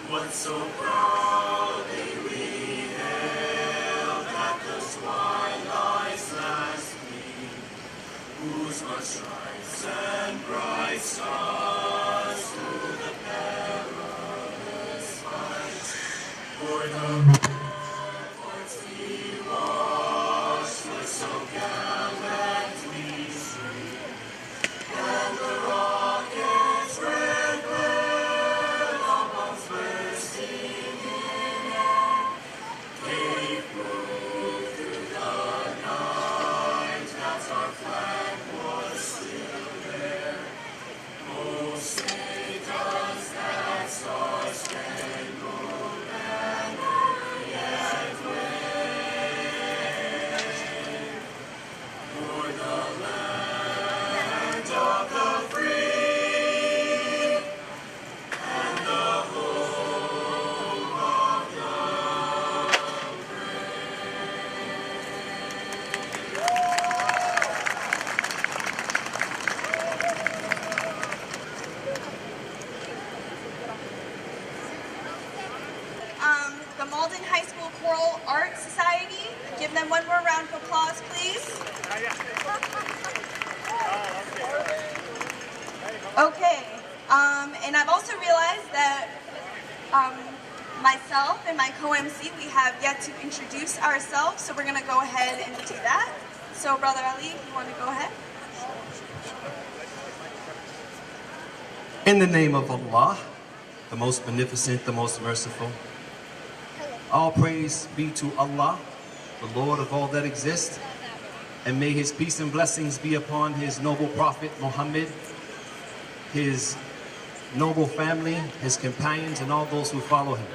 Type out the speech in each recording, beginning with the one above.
What so proudly we hailed at the twilight's last gleam, whose much stripes and bright stars through the perilous fight, for the ramparts we watched were so gallantly streamed, and the rockets red glare bombs bursting in air, gave proof through the night that our flag was still there. Oh, say does that star-spangled banner yet wave for the land of the free and the home of the the Malden High School Choral Art Society. Give them one more round of applause, please. Okay, and I've also realized that myself and my co-MC, we have yet to introduce ourselves, so we're going to go ahead and do that. So, Brother Ali, if you want to go ahead. In the name of Allah, the most beneficent, the most merciful, all praise be to Allah, the Lord of all that exists, and may His peace and blessings be upon His noble Prophet Muhammad, His noble family, His companions, and all those who follow him.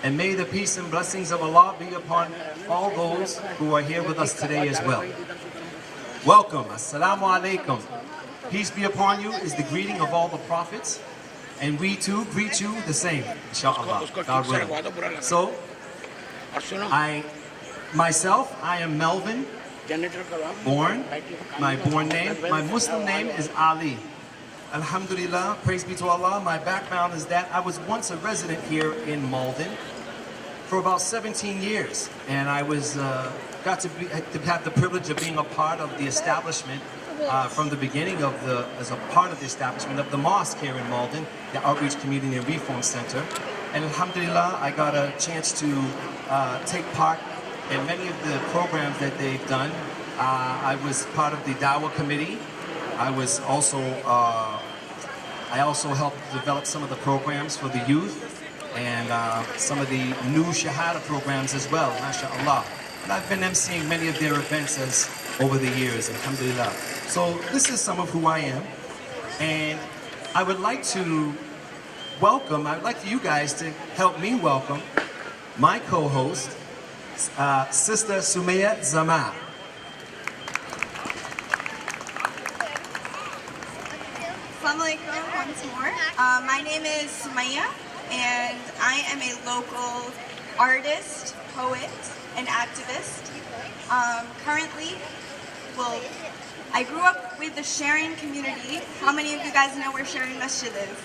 And may the peace and blessings of Allah be upon all those who are here with us today as well. Welcome, Assalamu alaikum. Peace be upon you is the greeting of all the prophets. And we too greet you the same, inshallah, God willing. So, I am Melvin, born, my born name, my Muslim name is Ali. Alhamdulillah, praise be to Allah. My background is that I was once a resident here in Malden for about 17 years. And I was, got to have the privilege of being a part of the establishment from the beginning of as a part of the establishment of the mosque here in Malden, the Outreach Community and Reform Center. And alhamdulillah, I got a chance to take part in many of the programs that they've done. I was part of the Dawah Committee. I also helped develop some of the programs for the youth and some of the new Shahada programs as well, mashallah. And I've been emceeing many of their events over the years, alhamdulillah. So this is some of who I am, and I would like you guys to help me welcome my co-host, Sister Sumaya Zama. Assalamu alaikum once more. My name is Sumaya, and I am a local artist, poet, and activist. Currently, I grew up with the Sharon community. How many of you guys know where Sharon Masjid is?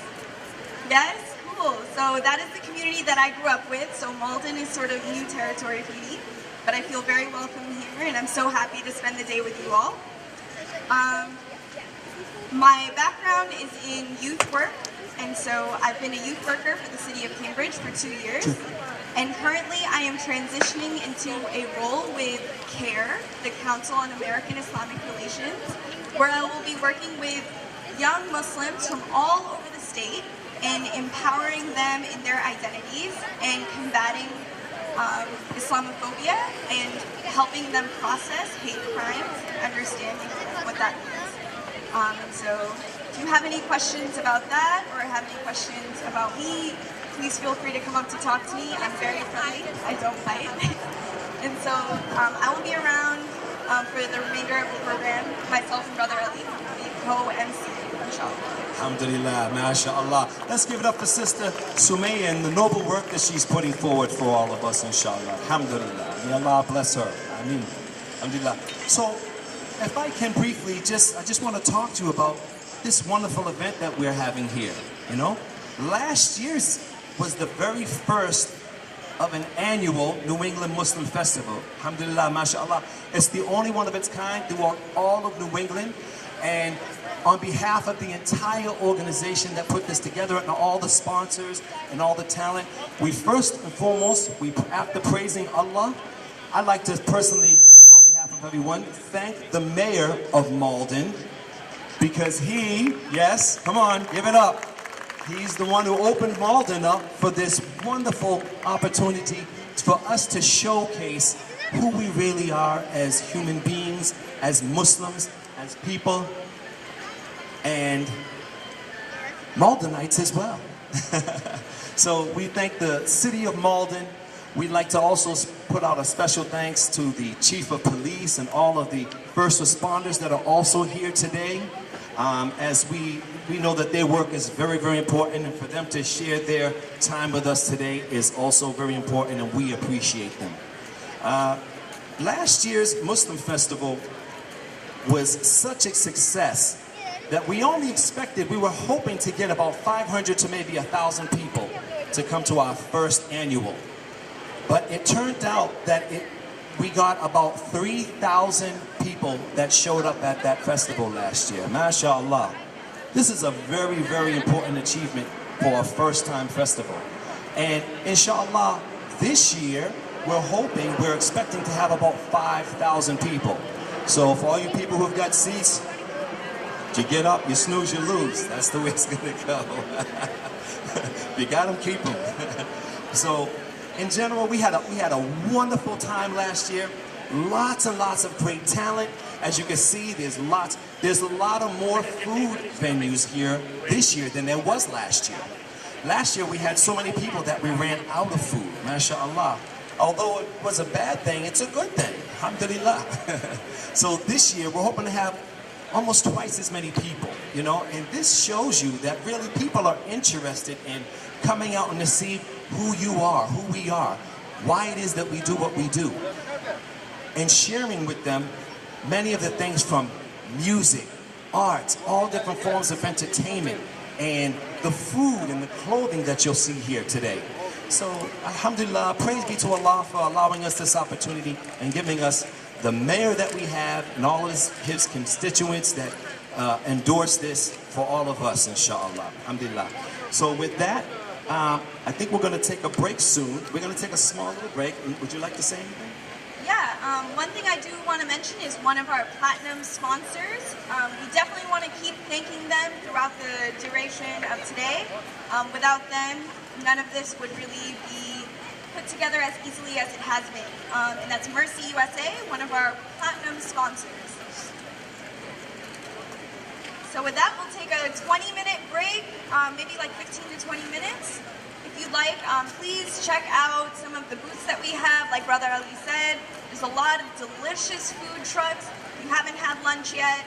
Yes? Cool. So that is the community that I grew up with. So Malden is sort of new territory for me, but I feel very welcome here, and I'm so happy to spend the day with you all. My background is in youth work, and so I've been a youth worker for the city of Cambridge for 2 years. And currently I am transitioning into a role with CARE, the Council on American Islamic Relations, where I will be working with young Muslims from all over the state and empowering them in their identities and combating Islamophobia and helping them process hate crimes and understanding what that means. So if you have any questions about that or have any questions about me, please feel free to come up to talk to me. I'm very friendly. I don't fight. And so I will be around for the remainder of the program. Myself and Brother Ali will be co-MC, inshallah. Alhamdulillah, mashallah. Let's give it up for Sister Sumaya and the noble work that she's putting forward for all of us, inshallah. Alhamdulillah. May Allah bless her. Ameen. Alhamdulillah. So, if I can briefly, I just want to talk to you about this wonderful event that we're having here. You know, last year's was the very first of an annual New England Muslim festival. Alhamdulillah, mashallah. It's the only one of its kind throughout all of New England. And on behalf of the entire organization that put this together and all the sponsors and all the talent, we first and foremost, after praising Allah, I'd like to personally, on behalf of everyone, thank the mayor of Malden, because he, yes, come on, give it up. He's the one who opened Malden up for this wonderful opportunity for us to showcase who we really are as human beings, as Muslims, as people, and Maldenites as well. So we thank the city of Malden. We'd like to also put out a special thanks to the chief of police and all of the first responders that are also here today. As we know that their work is very, very important, and for them to share their time with us today is also very important, and we appreciate them. Last year's Muslim festival was such a success that we were hoping to get about 500 to maybe 1,000 people to come to our first annual. But it turned out that we got about 3,000 people that showed up at that festival last year. MashaAllah. This is a very, very important achievement for a first-time festival. And inshallah, this year, we're expecting to have about 5,000 people. So for all you people who've got seats, you get up, you snooze, you lose. That's the way it's gonna go. You got them, keep them. So in general, we had a wonderful time last year. Lots and lots of great talent. As you can see, there's a lot of more food venues here this year than there was last year. Last year we had so many people that we ran out of food, mashallah. Although it was a bad thing, it's a good thing, alhamdulillah. So this year we're hoping to have almost twice as many people, you know, and this shows you that really people are interested in coming out and to see who you are, who we are, why it is that we do what we do, and sharing with them many of the things from music, art, all different forms of entertainment, and the food and the clothing that you'll see here today. So, alhamdulillah, praise be to Allah for allowing us this opportunity and giving us the mayor that we have and all of his constituents that endorse this for all of us, inshallah. Alhamdulillah. So with that, I think we're going to take a break soon. We're going to take a small little break. Would you like to say anything? Yeah, one thing I do want to mention is one of our platinum sponsors. We definitely want to keep thanking them throughout the duration of today. Without them, none of this would really be put together as easily as it has been. And that's Mercy USA, one of our platinum sponsors. So with that, we'll take a 20-minute break, maybe like 15 to 20 minutes. If you'd like, please check out some of the booths that we have. Like Brother Ali said, there's a lot of delicious food trucks. If you haven't had lunch yet,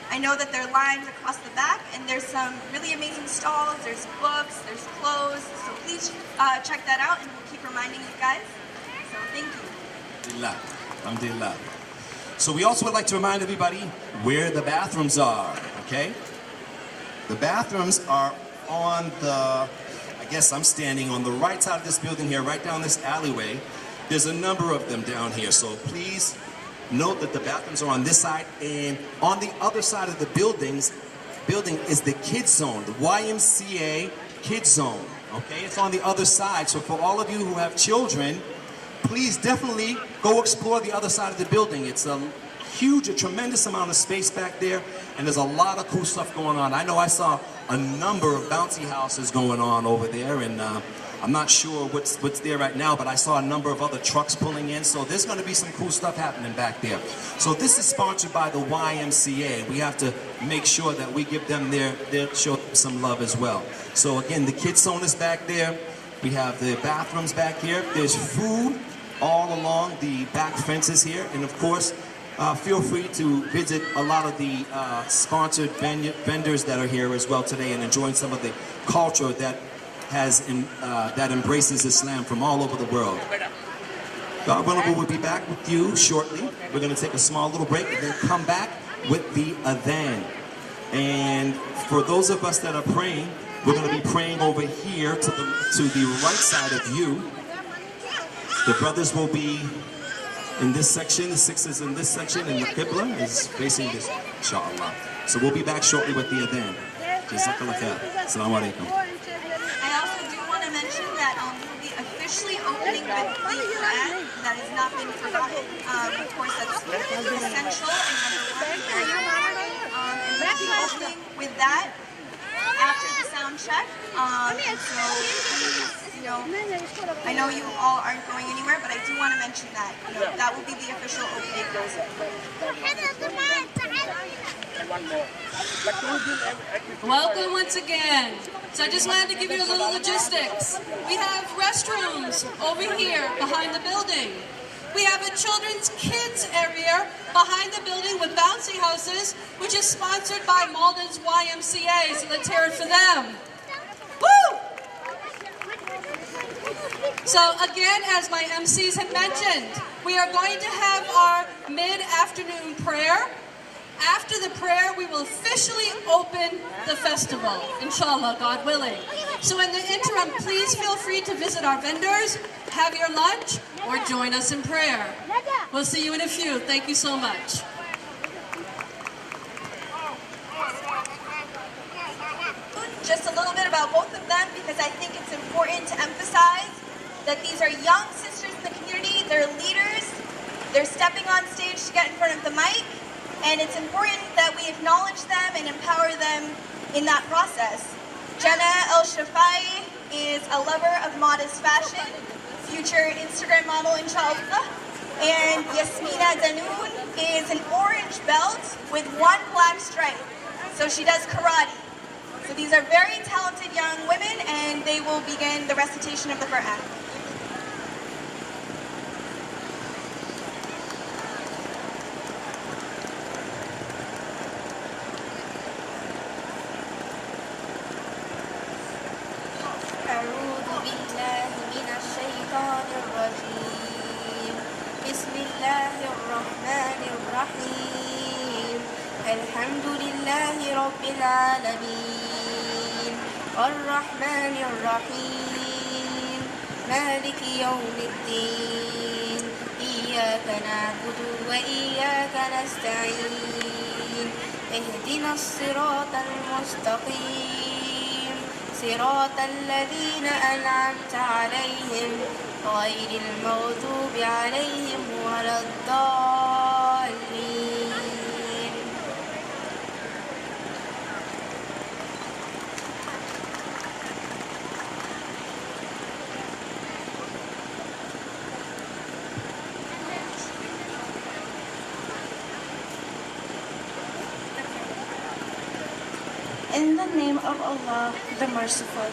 I know that there are lines across the back, and there's some really amazing stalls. There's books, there's clothes. So please check that out, and we'll keep reminding you guys. So thank you. Alhamdulillah. Alhamdulillah. So we also would like to remind everybody where the bathrooms are, okay? The bathrooms are on the, I guess I'm standing on the right side of this building here, right down this alleyway. There's a number of them down here, so please note that the bathrooms are on this side, and on the other side of the building is the kids zone, the YMCA kids zone, okay? It's on the other side, so for all of you who have children, please definitely go explore the other side of the building. It's a tremendous amount of space back there, and there's a lot of cool stuff going on. I know I saw a number of bouncy houses going on over there, and I'm not sure what's there right now, but I saw a number of other trucks pulling in, so there's going to be some cool stuff happening back there. So this is sponsored by the YMCA. We have to make sure that we give them show them some love as well. So again, the kids zone is back there. We have the bathrooms back here. There's food all along the back fences here, and of course, feel free to visit a lot of the sponsored vendors that are here as well today and enjoying some of the culture that that embraces Islam from all over the world. God willing, we'll be back with you shortly. We're going to take a small little break and then come back with the adhan. And for those of us that are praying, we're going to be praying over here here to the right side of you. The brothers will be in this section, the sisters in this section, and the Qibla is facing this, inshallah. So we'll be back shortly with the adhan. Jazakallah khair. Assalamu alaikum. I also do want to mention that we'll be officially opening with the Quran. That has not been forgotten. Of course, that's essential and number one. Very important. And we'll be opening with that after the sound check. And so please, I know you all aren't going anywhere, but I do want to mention that. That will be the official opening. Welcome once again. So I just wanted to give you a little logistics. We have restrooms over here behind the building. We have a children's kids area behind the building with bouncy houses, which is sponsored by Malden's YMCA, so let's hear it for them. Woo! So again, as my MCs had mentioned, we are going to have our mid-afternoon prayer. After the prayer, we will officially open the festival, inshallah, God willing. So in the interim, please feel free to visit our vendors, have your lunch, or join us in prayer. We'll see you in a few. Thank you so much. Just a little bit about both of them, because I think it's important to emphasize that these are young sisters in the community. They're leaders. They're stepping on stage to get in front of the mic. And it's important that we acknowledge them and empower them in that process. Jana El-Shafai is a lover of modest fashion, future Instagram model, inshallah. And Yasmina Danoon is an orange belt with one black stripe. So she does karate. So these are very talented young women, and they will begin the recitation of the Quran. بسم الله الرحمن الرحيم الحمد لله رب العالمين الرحمن الرحيم مالك يوم الدين إياك نعبد وإياك نستعين اهدنا الصراط المستقيم صراط الذين أنعمت عليهم غير المغضوب عليهم ولا الضالين. In the name of Allah, the Merciful.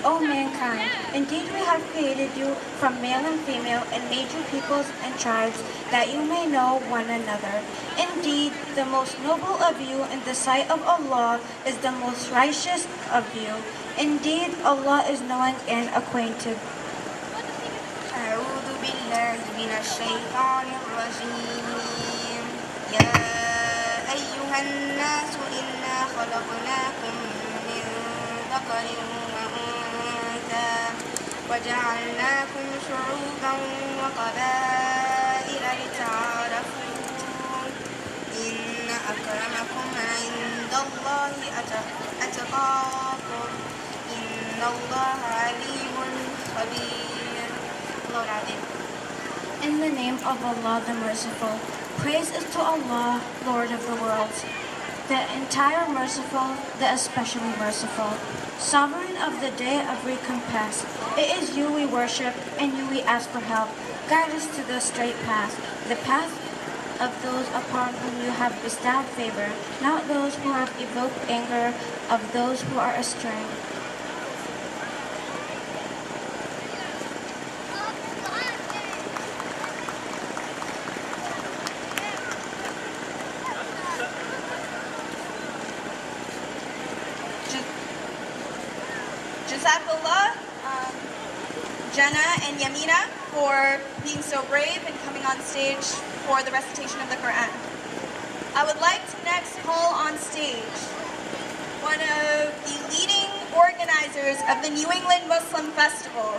O mankind, indeed we have created you from male and female and made you peoples and tribes, that you may know one another. Indeed, the most noble of you in the sight of Allah is the most righteous of you. Indeed, Allah is knowing and acquainted. أعوذ بالله من الشيطان الرجيم يا أيها الناس إنا خلقناكم من ذكر وأنثى وجعلناكم شعوبا وقبائل لتعارفوا إن أكرمكم عند الله أتقاكم إن الله عليم خبير. Lord, I did. In the name of Allah the Merciful, praise is to Allah, Lord of the worlds, the entire merciful, the especially merciful, sovereign of the day of recompense. It is you we worship, and you we ask for help. Guide us to the straight path, the path of those upon whom you have bestowed favor, not those who have evoked anger of those who are astray. Jazakallah, Jana and Yamina, for being so brave and coming on stage for the recitation of the Quran. I would like to next call on stage one of the leading organizers of the New England Muslim Festival.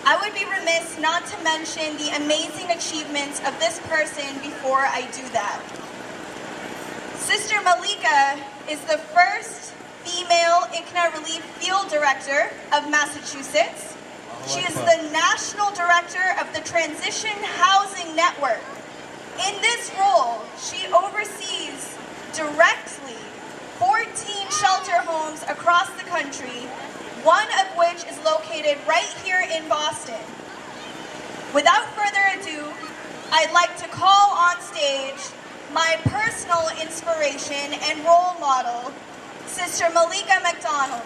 I would be remiss not to mention the amazing achievements of this person before I do that. Sister Malika is the first female ICNA Relief Field Director of Massachusetts. She is the National Director of the Transition Housing Network. In this role, she oversees directly 14 shelter homes across the country, one of which is located right here in Boston. Without further ado, I'd like to call on stage my personal inspiration and role model, Sister Malika McDonald.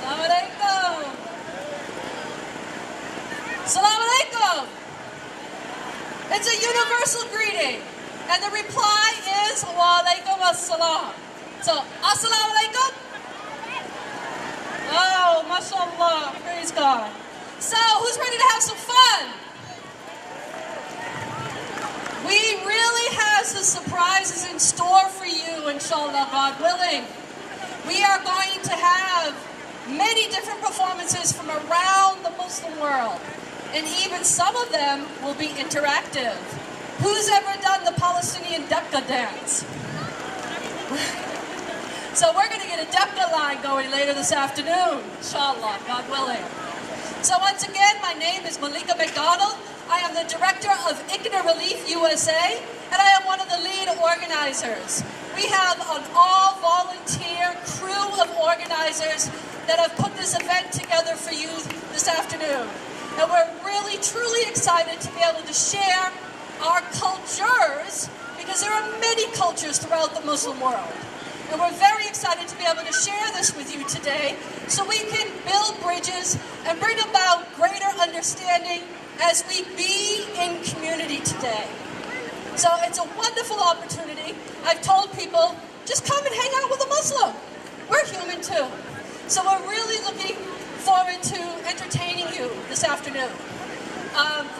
Assalamu alaikum. Assalamu alaikum. It's a universal greeting, and the reply is wa alaikum assalam. So, assalamu alaikum. Oh, mashallah, praise God. So, who's ready to have some fun? We really have some surprises in store for you, inshallah, God willing. We are going to have many different performances from around the Muslim world, and even some of them will be interactive. Who's ever done the Palestinian Debka dance? So we're going to get a Debka line going later this afternoon, inshallah, God willing. So once again, my name is Malika McDonald. I am the director of ICNA Relief USA, and I am one of the lead organizers. We have an all-volunteer crew of organizers that have put this event together for you this afternoon. And we're really, truly excited to be able to share our cultures, because there are many cultures throughout the Muslim world. And we're very excited to be able to share this with you today so we can build bridges and bring about greater understanding as we be in community today. So it's a wonderful opportunity. I've told people, just come and hang out with a Muslim. We're human too. So we're really looking forward to entertaining you this afternoon.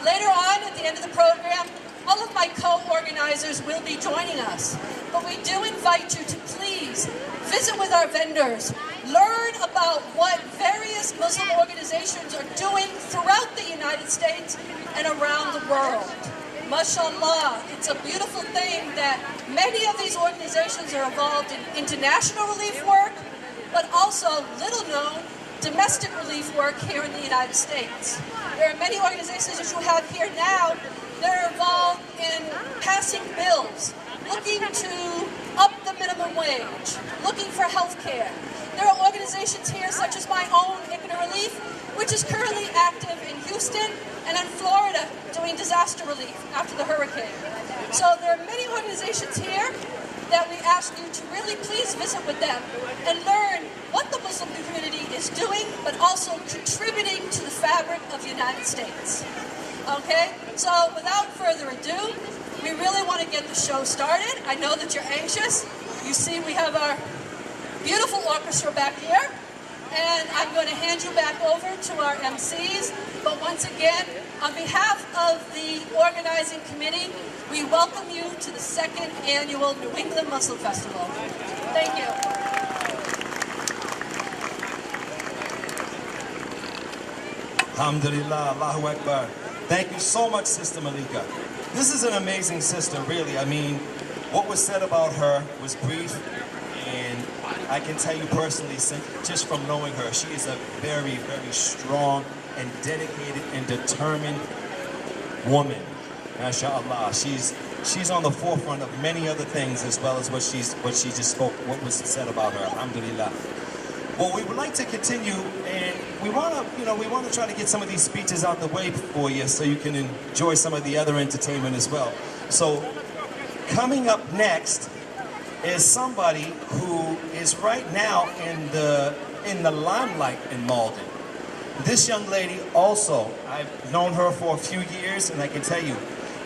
Later on, at the end of the program, all of my co-organizers will be joining us. But we do invite you to please visit with our vendors, learn about what various Muslim organizations are doing throughout the United States and around the world. Mashallah, it's a beautiful thing that many of these organizations are involved in international relief work, but also little known domestic relief work here in the United States. There are many organizations that you have here now that are involved in passing bills, looking to up the minimum wage, looking for health care. There are organizations here such as my own ICNA Relief, which is currently active in Houston and in Florida doing disaster relief after the hurricane. So there are many organizations here that we ask you to really please visit with them and learn what the Muslim community is doing, but also contributing to the fabric of the United States. Okay, so without further ado, we really want to get the show started. I know that you're anxious. You see we have our beautiful orchestra back here, and I'm going to hand you back over to our MCs. But once again, on behalf of the organizing committee, we welcome you to the second annual New England Muslim Festival. Thank you. Alhamdulillah, Allahu Akbar. Thank you so much, Sister Malika. This is an amazing sister, really. I mean, what was said about her was brief, and I can tell you personally, just from knowing her, she is a very, very strong and dedicated and determined woman. MashaAllah. She's on the forefront of many other things, as well as what she just spoke, what was said about her. Alhamdulillah. Well, we would like to continue, and we want to try to get some of these speeches out the way for you, so you can enjoy some of the other entertainment as well. So, coming up next is somebody who is right now in the limelight in Malden. This young lady also, I've known her for a few years, and I can tell you,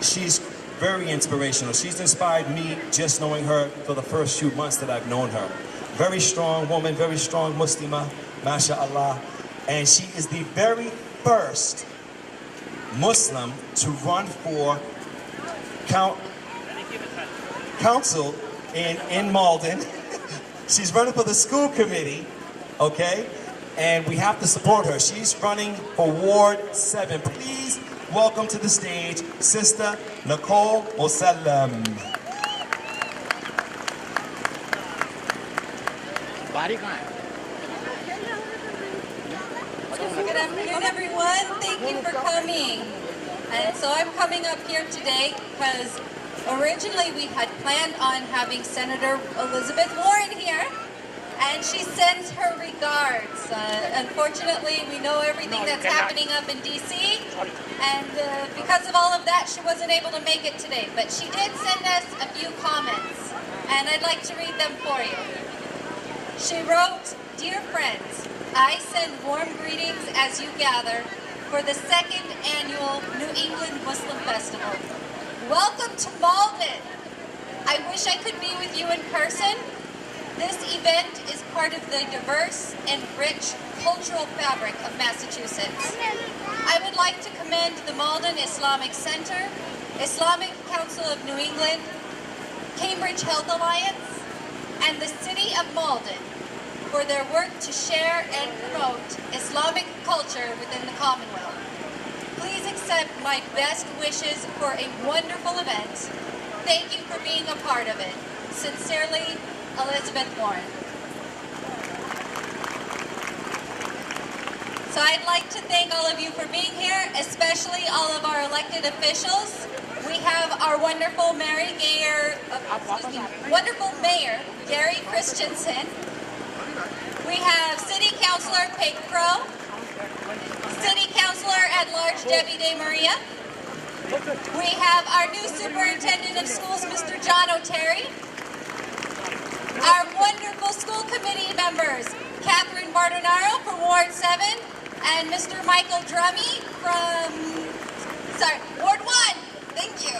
she's very inspirational. She's inspired me just knowing her for the first few months that I've known her. Very strong woman, very strong Muslimah, mashallah. And she is the very first Muslim to run for council in Malden. She's running for the school committee, okay? And we have to support her. She's running for Ward 7. Please welcome to the stage Sister Nicole Mosalem. Good afternoon, everyone. Thank you for coming. And so I'm coming up here today because originally we had planned on having Senator Elizabeth Warren here, and she sends her regards. Unfortunately, we know everything that's happening up in D.C., and because of all of that, she wasn't able to make it today. But she did send us a few comments, and I'd like to read them for you. She wrote, "Dear friends, I send warm greetings as you gather for the 2nd annual New England Muslim Festival. Welcome to Malden. I wish I could be with you in person. This event is part of the diverse and rich cultural fabric of Massachusetts. I would like to commend the Malden Islamic Center, Islamic Council of New England, Cambridge Health Alliance, and the City of Malden for their work to share and promote Islamic culture within the Commonwealth. Please accept my best wishes for a wonderful event. Thank you for being a part of it. Sincerely, Elizabeth Warren." So I'd like to thank all of you for being here, especially all of our elected officials. We have our wonderful Mayor, Gary Christensen. We have City Councilor Peg Crow, City Councilor at Large Debbie De Maria. We have our new Superintendent of Schools, Mr. John O'Terry. Our wonderful school committee members, Catherine Bardonaro from Ward 7 and Mr. Michael Drummy from, Ward 1. Thank you.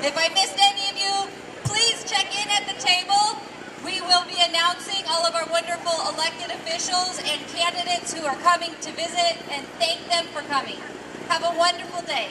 If I missed any of you, please check in at the table. We will be announcing all of our wonderful elected officials and candidates who are coming to visit, and thank them for coming. Have a wonderful day.